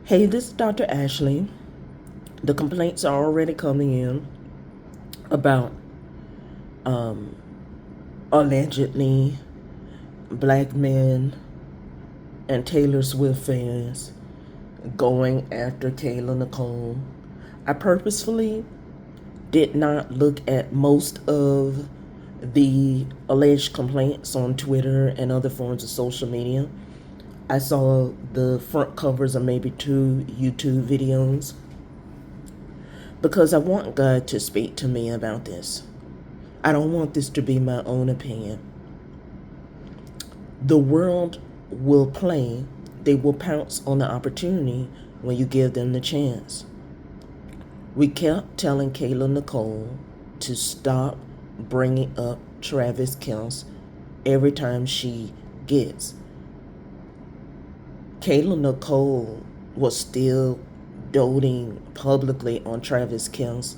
Hey, this is Dr. Ashley. The complaints are already coming in about allegedly black men and Taylor Swift fans going after Kayla Nicole. I purposefully did not look at most of the alleged complaints on Twitter and other forms of social media. I saw the front covers of maybe 2 YouTube videos because I want God to speak to me about this. I don't want this to be my own opinion. The world will play, they will pounce on the opportunity when you give them the chance. We kept telling Kayla Nicole to stop bringing up Travis Kelce every time she gets. Kayla Nicole was still doting publicly on Travis Kelce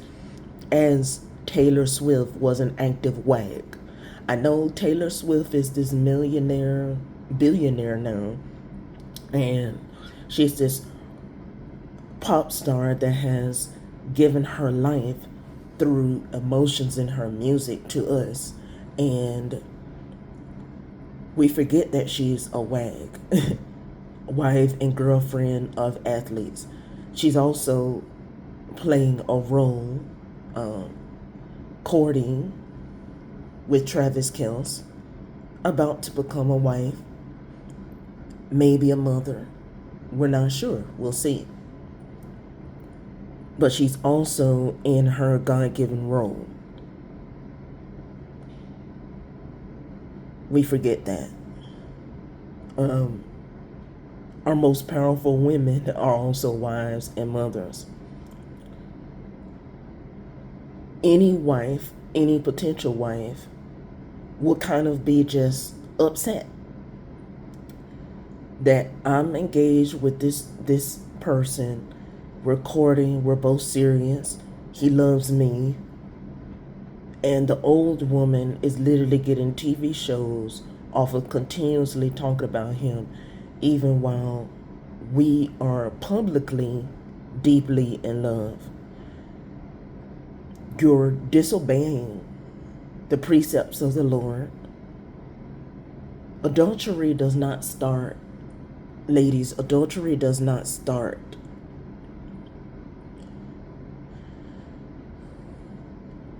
as Taylor Swift was an active wag. I know Taylor Swift is this billionaire now, and she's this pop star that has given her life through emotions in her music to us. And we forget that she's a wag, wife and girlfriend of athletes. She's also playing a role courting with Travis Kelce, about to become a wife, maybe a mother. We're not sure. We'll see. But she's also in her God-given role. We forget that. Our most powerful women are also wives and mothers. Any wife, any potential wife, will kind of be just upset that I'm engaged with this person. We're courting, we're both serious. He loves me. And the old woman is literally getting TV shows off of continuously talking about him, even while we are publicly deeply in love. You're disobeying the precepts of the Lord. Adultery does not start, ladies, adultery does not start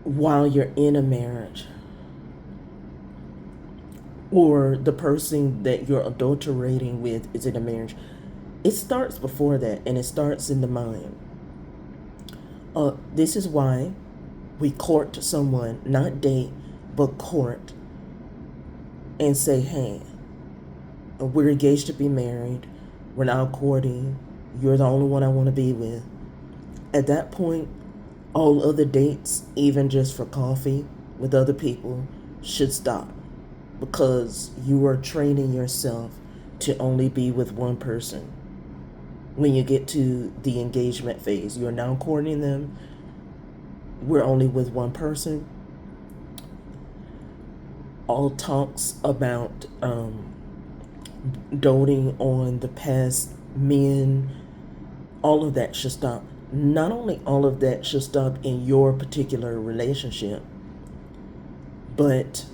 while you're in a marriage, or the person that you're adulterating with is in a marriage. It starts before that, and it starts in the mind. This is why we court someone, not date, but court, and say, hey, we're engaged to be married, we're now courting, you're the only one I want to be with. At that point, all other dates, even just for coffee with other people, should stop, because you are training yourself to only be with one person. When you get to the engagement phase, you're now courting them, we're only with one person. All talks about doting on the past men, all of that should stop. Not only all of that should stop in your particular relationship, but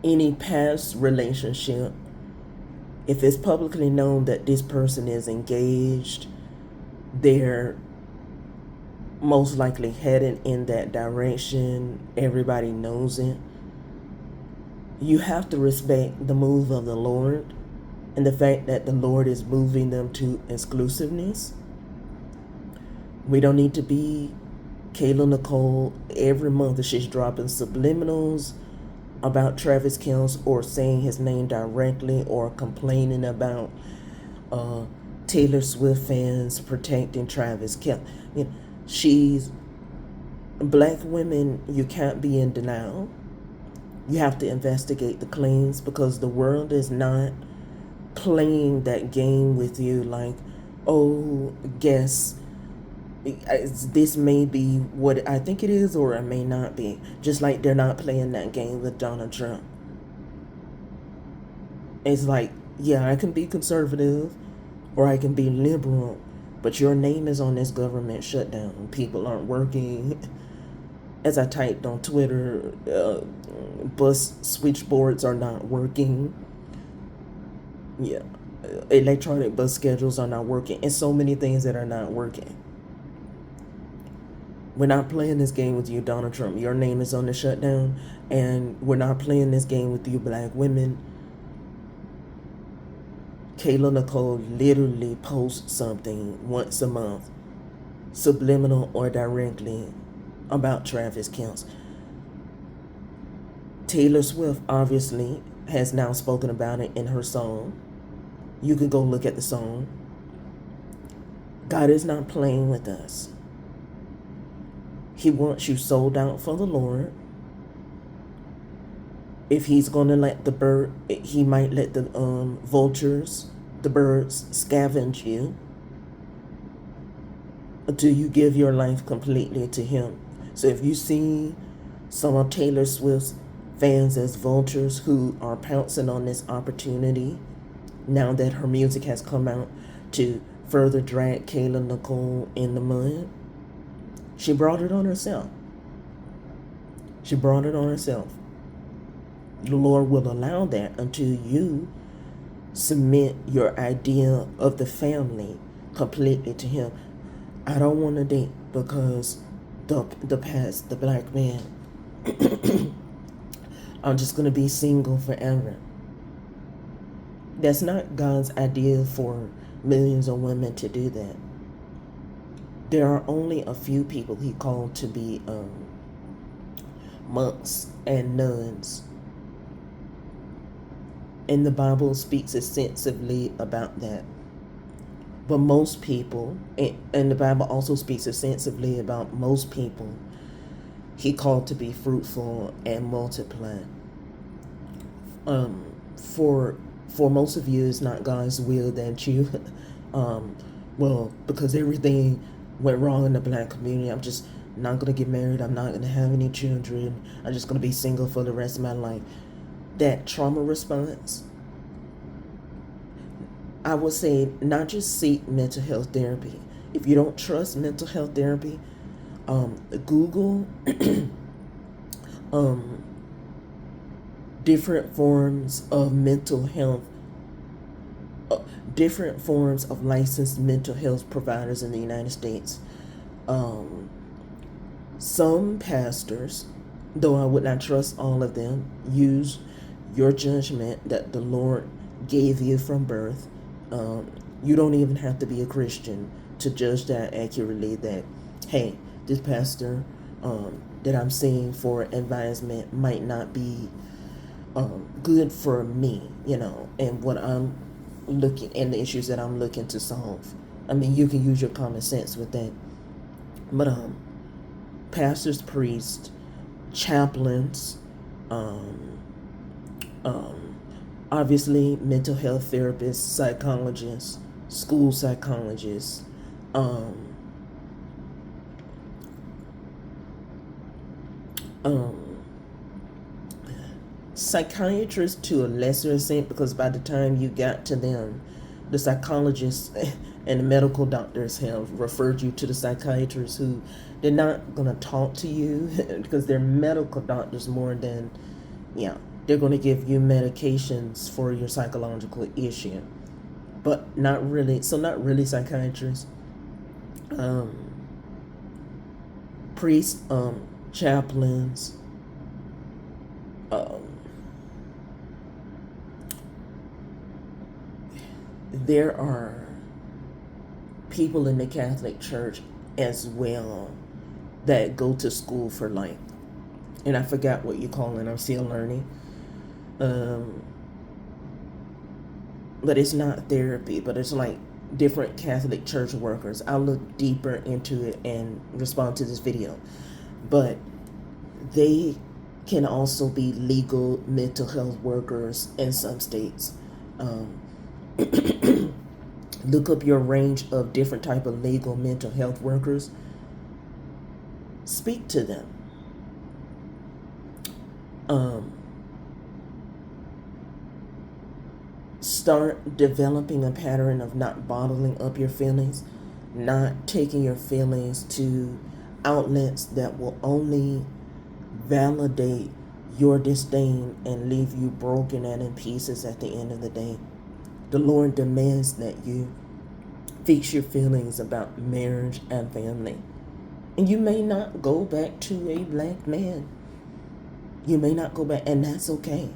any past relationship, if it's publicly known that this person is engaged, they're most likely heading in that direction, everybody knows it. You have to respect the move of the Lord and the fact that the Lord is moving them to exclusiveness. We don't need to be Kayla Nicole every month that she's dropping subliminals about Travis Kelce, or saying his name directly, or complaining about Taylor Swift fans protecting Travis Kelce. You know, she's black women. You can't be in denial. You have to investigate the claims, because the world is not playing that game with you like, oh, guess this may be what I think it is, or it may not be. Just like they're not playing that game with Donald Trump. It's like, yeah, I can be conservative or I can be liberal, but your name is on this government shutdown. People aren't working. As I typed on Twitter, bus switchboards are not working. Yeah, electronic bus schedules are not working, and so many things that are not working. We're not playing this game with you, Donald Trump. Your name is on the shutdown, and we're not playing this game with you, black women. Kayla Nicole literally posts something once a month, subliminal or directly, about Travis Kelce. Taylor Swift obviously has now spoken about it in her song. You can go look at the song. God is not playing with us. He wants you sold out for the Lord. If he's going to let the bird, he might let the vultures, the birds, scavenge you until you give your life completely to him. So if you see some of Taylor Swift's fans as vultures who are pouncing on this opportunity now that her music has come out to further drag Kayla Nicole in the mud, she brought it on herself. She brought it on herself. The Lord will allow that until you submit your idea of the family completely to him. I don't want to date because the past, the black man. I'm just going to be single forever. That's not God's idea for millions of women to do that. There are only a few people he called to be monks and nuns. And the Bible speaks extensively about that. But most people, and the Bible also speaks extensively about most people, he called to be fruitful and multiply. For most of you, it's not God's will that you, because everything went wrong in the black community. I'm just not going to get married. I'm not going to have any children. I'm just going to be single for the rest of my life. That trauma response, I would say not just seek mental health therapy. If you don't trust mental health therapy, Google different forms of mental health, different forms of licensed mental health providers in the United States. Some pastors, though I would not trust all of them, use your judgment that the Lord gave you from birth. You don't even have to be a Christian to judge that accurately, that, hey, this pastor that I'm seeing for advisement might not be good for me, and what I'm looking, and the issues that I'm looking to solve. I mean, you can use your common sense with that. But pastors, priests, chaplains, obviously mental health therapists, psychologists, school psychologists, psychiatrists to a lesser extent, because by the time you got to them, the psychologists and the medical doctors have referred you to the psychiatrists, who they're not going to talk to you because they're medical doctors more than, they're going to give you medications for your psychological issue, but not really psychiatrists. Priests, chaplains, there are people in the Catholic Church as well that go to school for life. And I forgot what you call it. I'm still learning. But it's not therapy, but it's like different Catholic Church workers. I'll look deeper into it and respond to this video. But they can also be legal mental health workers in some states. Look up your range of different type of legal mental health workers. Speak to them. Start developing a pattern of not bottling up your feelings, not taking your feelings to outlets that will only validate your disdain and leave you broken and in pieces at the end of the day. The Lord demands that you fix your feelings about marriage and family. And you may not go back to a black man. You may not go back, and that's okay.